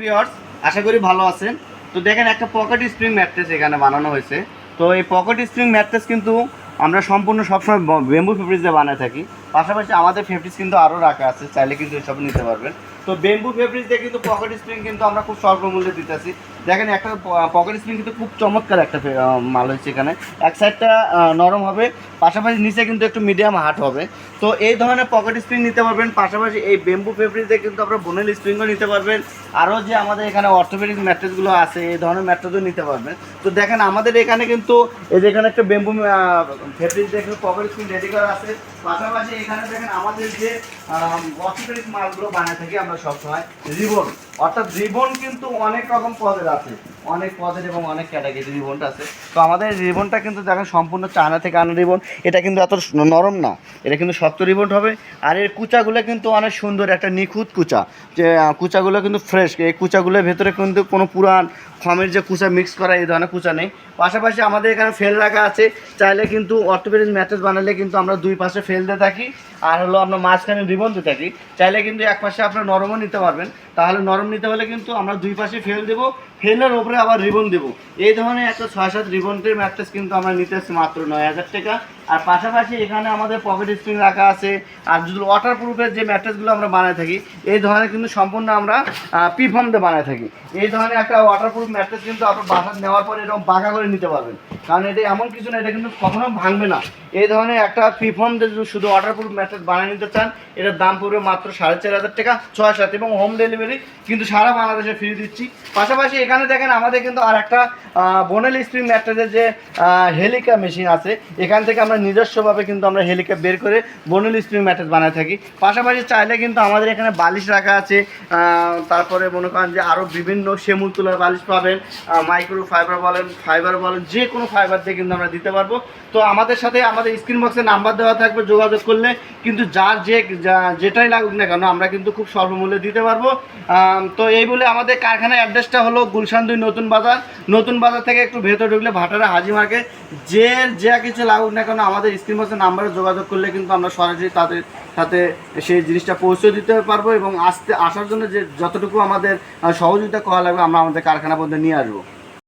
Viewers, আশা করি ভালো আছেন। তো দেখেন একটা পকেট স্প্রিং ম্যাট্রেস এখানে বানানো হয়েছে। তো এই পকেট স্প্রিং ম্যাট্রেস কিন্তু আমরা সম্পূর্ণ সবসময় বেম্বু ফেব্রিক দিয়ে বানিয়ে থাকি। পাশাপাশি আমাদের ফেব্রিক্স কিন্তু আরও রাখা আছে, চাইলে কিন্তু এসব নিতে পারবেন। তো বেম্বু ফেব্রিক দিয়ে কিন্তু পকেট স্প্রিং কিন্তু আমরা খুব স্বল্প মূল্যে দিতেছি। দেখেন একটা পকেট স্প্রিং কিন্তু খুব চমৎকার একটা মাল হয়েছে এখানে। এক সাইডটা নরম হবে, পাশাপাশি নিচে কিন্তু একটু মিডিয়াম হার্ড হবে। তো এই ধরনের পকেট স্প্রিং নিতে পারবেন। পাশাপাশি এই বেম্বু ফেব্রিক দিয়ে কিন্তু আপনারা বোনেল স্প্রিংও নিতে পারবেন। আরও যে আমাদের এখানে অর্থোপেডিক ম্যাট্রেসগুলো আছে, এই ধরনের ম্যাট্রেসও নিতে পারবেন। তো দেখেন আমাদের এখানে কিন্তু এই যে এখানে একটা বেম্বু ফেব্রিক দেখে পকেট স্প্রিং রেডি করা আছে। পাশাপাশি এখানে দেখেন আমাদের যে অর্থোপেডিক মালগুলো বানিয়ে থাকি আমরা সবসময় রিবন, অর্থাৎ রিবন কিন্তু অনেক রকম পদের আছে, অনেক পদের এবং অনেক ক্যাটাগরি রিবনটা আছে। তো আমাদের রিবনটা কিন্তু দেখেন সম্পূর্ণ চায়না থেকে আনা রিবন। এটা কিন্তু এত নরম না, এটা কিন্তু শক্ত রিবন হবে। আর এর কুচাগুলো কিন্তু অনেক সুন্দর, একটা নিখুঁত কুচা, যে কুচাগুলো কিন্তু ফ্রেশ। এই কুচাগুলোর ভেতরে কিন্তু কোনো পুরান খমের যে কুচা মিক্স করা এই ধরনের কুচা নেই। পাশাপাশি আমাদের এখানে ফেল রাখা আছে, চাইলে কিন্তু অর্থোপেডিক ম্যাট্রেস বানালে কিন্তু আমরা দুই পাশে ফেল দিয়ে থাকি, আর হলো আমরা মাঝখানে রিবন দিয়ে থাকি। চাইলে কিন্তু এক পাশে আপনার নরমও নিতে পারবেন। তাহলে নরম নিতে হলে কিন্তু আমরা দুই পাশে ফেল দেবো, ফেলের ওপরে আবার রিবন দেবো। এই ধরনের একটা 6-7 রিবনের ম্যাট্রেস কিন্তু আমরা নিতে আসছি মাত্র 9,000 টাকা। আর পাশাপাশি এখানে আমাদের পকেট স্প্রিং রাখা আছে। আর যদি ওয়াটার প্রুফের যে ম্যাট্রেসগুলো আমরা বানায় থাকি, এই ধরনের কিন্তু সম্পূর্ণ আমরা পিফর্ম দিয়ে বানায় থাকি। এই ধরনের একটা ওয়াটার প্রুফ ম্যাট্রেস কিন্তু আপনার বাসা নেওয়ার পরে এরকম বাঁকা করে নিতে পারবেন, কারণ এটা এমন কিছু না, এটা কিন্তু কখনো ভাঙবে না। এই ধরনের একটা পিফর্ম দিয়ে যদি শুধু ওয়াটার প্রুফ ম্যাট্রেস বানিয়ে নিতে চান, এটার দাম পড়বে মাত্র 4,500 টাকা, 6-7, এবং হোম ডেলিভারি কিন্তু সারা বাংলাদেশে ফ্রি দিচ্ছি। পাশাপাশি এখানে দেখেন আমাদের কিন্তু আর একটা বোনেল স্প্রিং ম্যাট্রেসের যে হেলিকা মেশিন আছে, এখান থেকে আমরা নিজস্বভাবে কিন্তু আমরা হেলিকা বের করে বোনেল স্প্রিং ম্যাট্রেস বানায় থাকি। পাশাপাশি চাইলে কিন্তু আমাদের এখানে বালিশ রাখা আছে। তারপরে মনে করেন যে আরও বিভিন্ন শিমুল তুলার বালিশ পাবেন, মাইক্রো ফাইবার বলেন, যে কোনো ফাইবার দিয়ে কিন্তু আমরা দিতে পারবো। তো আমাদের সাথে আমাদের স্ক্রিন বক্সে নাম্বার দেওয়া থাকবে, যোগাযোগ করলে কিন্তু যার যেটাই লাগুক না কেন আমরা কিন্তু খুব স্বল্প মূল্যে দিতে পারবো। তো এই বলে আমাদের কারখানার অ্যাড্রেসটা হলো গুলশান 2 নতুন বাজার থেকে একটু ভেতরে ঢুকলে ভাটারা হাজি মার্কেট। যে কিছু লাগুক না কেন আমাদের স্ক্রিন বক্সের নাম্বারে যোগাযোগ করলে কিন্তু আমরা সরাসরি তাদের সাথে সেই জিনিসটা পৌঁছে দিতে পারবো, এবং আসার জন্য যে যতটুকু আমাদের সহযোগিতা করা লাগবে আমরা আমাদের কারখানা পর্যন্ত নিয়ে আসবো।